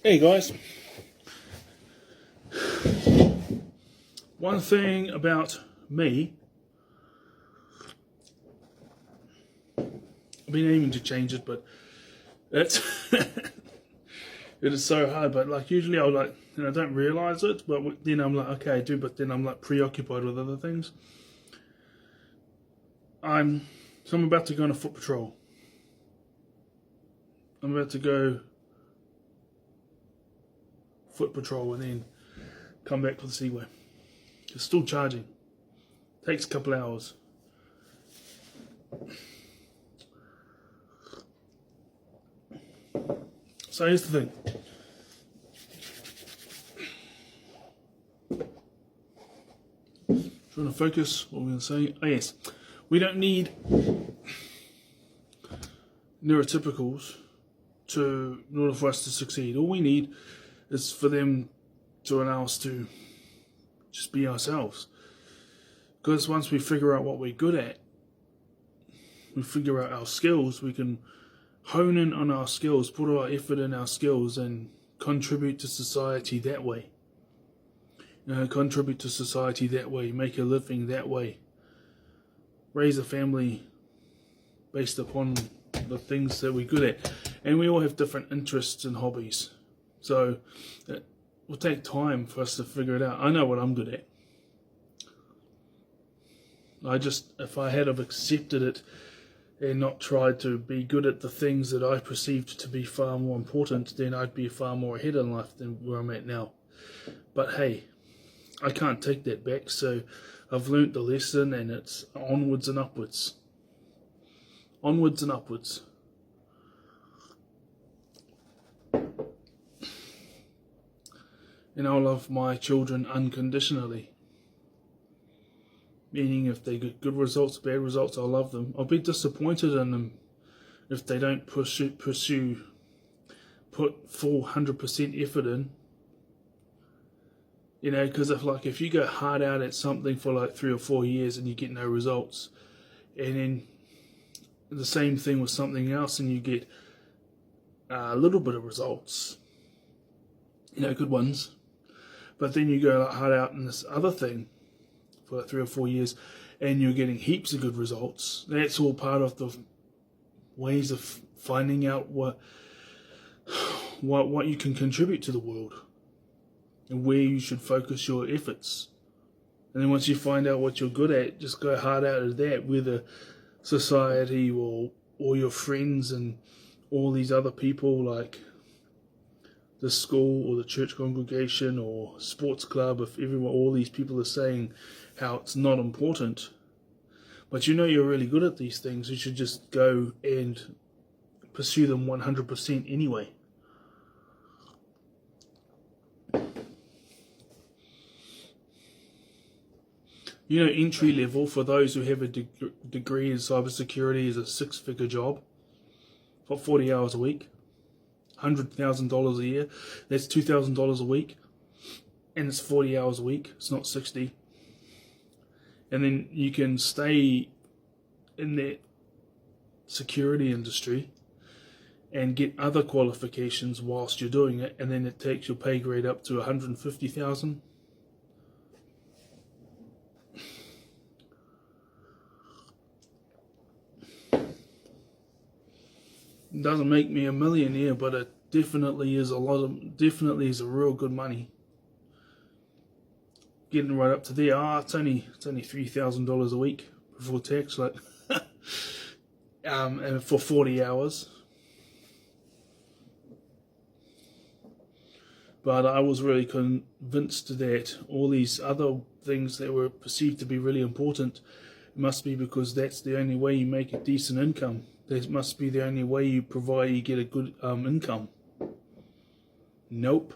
Hey guys, one thing about me, I've been aiming to change it, but it's it is so hard. But like usually I'll I don't realise it, but then I'm like, okay, I do, but then I'm like preoccupied with other things. I'm about to go on a foot patrol. I'm about to go foot patrol and then come back to the Seaway. It's still charging. Takes a couple hours. So here's the thing. Trying to focus. What we're going to say. Oh yes, we don't need neurotypicals in order for us to succeed. All we need is for them to allow us to just be ourselves. Because once we figure out what we're good at, we figure out our skills, we can hone in on our skills, put our effort in our skills and contribute to society that way. Contribute to society that way, make a living that way. Raise a family based upon the things that we're good at. And we all have different interests and hobbies. So it will take time for us to figure it out. I know what I'm good at. If I had have accepted it and not tried to be good at the things that I perceived to be far more important, then I'd be far more ahead in life than where I'm at now. But hey, I can't take that back, so I've learnt the lesson and it's onwards and upwards. Onwards and upwards. And I love my children unconditionally. Meaning if they get good results, bad results, I'll love them. I'll be disappointed in them if they don't put full 100% effort in. Because if you go hard out at something for like 3 or 4 years and you get no results, and then the same thing with something else and you get a little bit of results, good ones, but then you go hard out in this other thing for like 3 or 4 years and you're getting heaps of good results. That's all part of the ways of finding out what you can contribute to the world and where you should focus your efforts. And then once you find out what you're good at, just go hard out at that, whether society or your friends and all these other people like the school or the church congregation or sports club, if all these people are saying how it's not important, but you're really good at these things, you should just go and pursue them 100% anyway. Entry level for those who have a degree in cybersecurity is a 6-figure job for 40 hours a week. $100,000 a year, that's $2,000 a week, and it's 40 hours a week, it's not 60. And then you can stay in that security industry and get other qualifications whilst you're doing it, and then it takes your pay grade up to $150,000. It doesn't make me a millionaire, but it definitely is a real good money. Getting right up to there. It's only $3,000 a week before tax, and for 40 hours. But I was really convinced that all these other things that were perceived to be really important must be because that's the only way you make a decent income. That must be the only way you get a good income. Nope.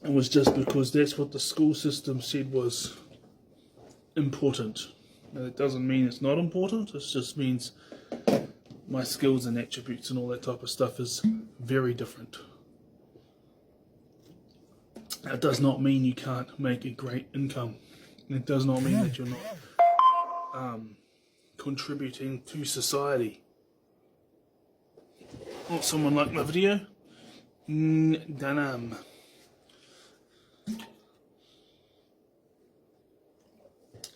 It was just because that's what the school system said was important. Now, that doesn't mean it's not important. It just means my skills and attributes and all that type of stuff is very different. That does not mean you can't make a great income. It does not mean that you're not contributing to society. Oh, someone liked my video. Danam.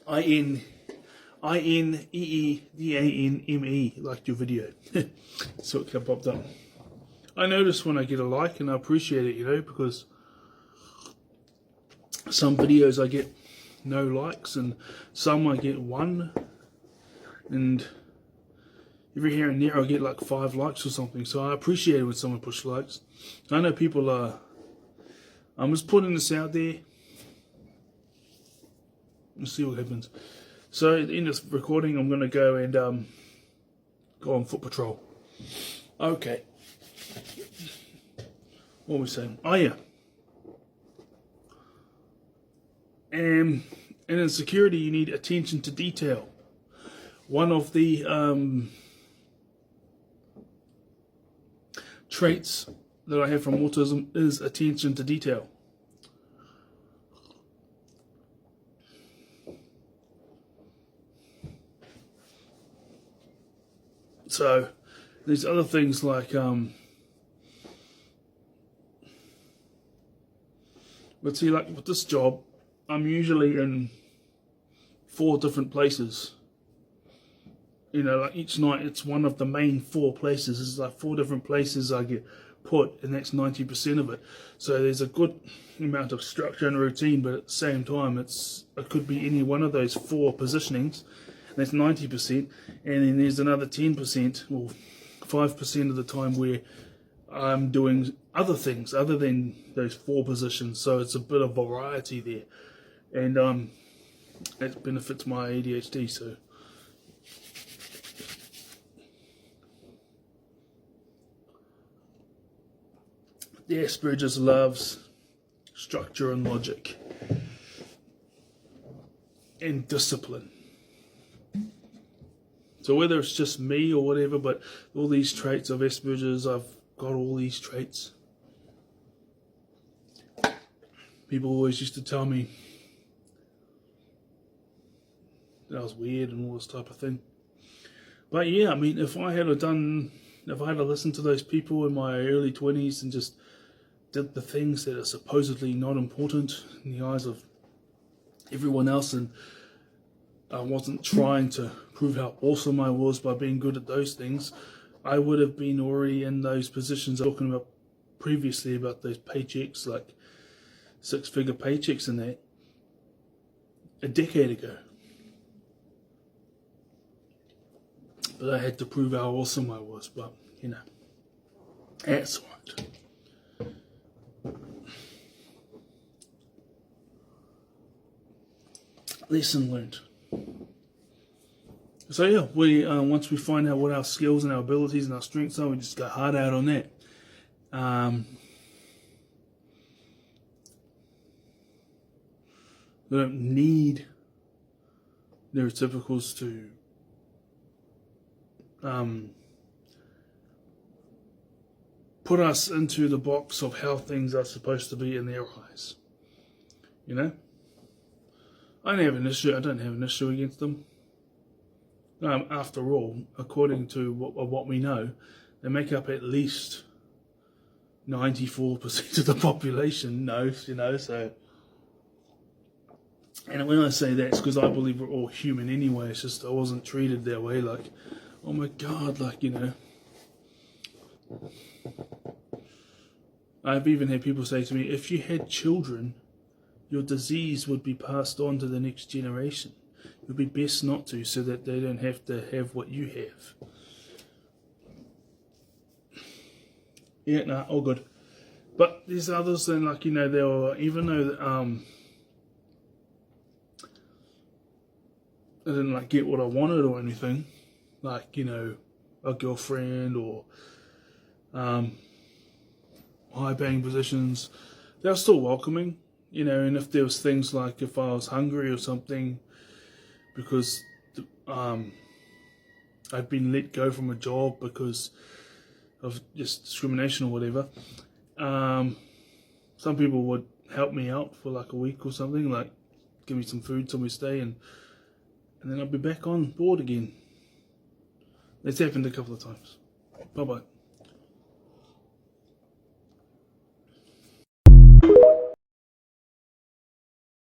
INEEDANME liked your video. So it popped up. I notice when I get a like, and I appreciate it, you know, because some videos I get no likes, and some I get 1, and every here and there I get like 5 likes or something. So I appreciate it when someone pushes likes. I know people are. I'm just putting this out there. Let's see what happens. So in this recording, I'm going to go and go on foot patrol. Okay. What were we saying? Oh yeah. And in security, you need attention to detail. One of the traits that I have from autism is attention to detail. So there's other things like but see, like with this job, I'm usually in 4 different places. You know, like each night it's one of the main 4 places. It's like 4 different places I get put, and that's 90% of it. So there's a good amount of structure and routine, but at the same time it could be any one of those 4 positionings. That's 90%, and then there's another 10% or 5% of the time where I'm doing other things other than those 4 positions. So it's a bit of variety there, and it benefits my ADHD. So the Asperger's loves structure and logic and discipline. So whether it's just me or whatever, but all these traits of Asperger's, I've got all these traits. People always used to tell me that I was weird and all this type of thing. But yeah, I mean, if I had listened to those people in my early 20s and just did the things that are supposedly not important in the eyes of everyone else, and I wasn't trying to prove how awesome I was by being good at those things, I would have been already in those positions I'm talking about previously, about those paychecks, like 6-figure paychecks and that, a decade ago. But I had to prove how awesome I was, but you know, that's right. Lesson learned. So yeah, we once we find out what our skills and our abilities and our strengths are, we just go hard out on that. We don't need neurotypicals to put us into the box of how things are supposed to be in their eyes. You know, I don't have an issue against them. After all, according to what we know, they make up at least 94% of the population. So. And when I say that, it's because I believe we're all human anyway. It's just I wasn't treated that way. Like, oh my God, like, you know. I've even had people say to me, if you had children, your disease would be passed on to the next generation. It would be best not to, so that they don't have to have what you have. Yeah, nah, all good. But there's others, then, like, you know, they were, even though I didn't like get what I wanted or anything, like, you know, a girlfriend or high paying positions, they were still welcoming, you know. And if there was things like if I was hungry or something because I'd been let go from a job because of just discrimination or whatever, some people would help me out for like a week or something, like give me some food, somewhere to stay, and then I'll be back on board again. It's happened a couple of times. Bye bye.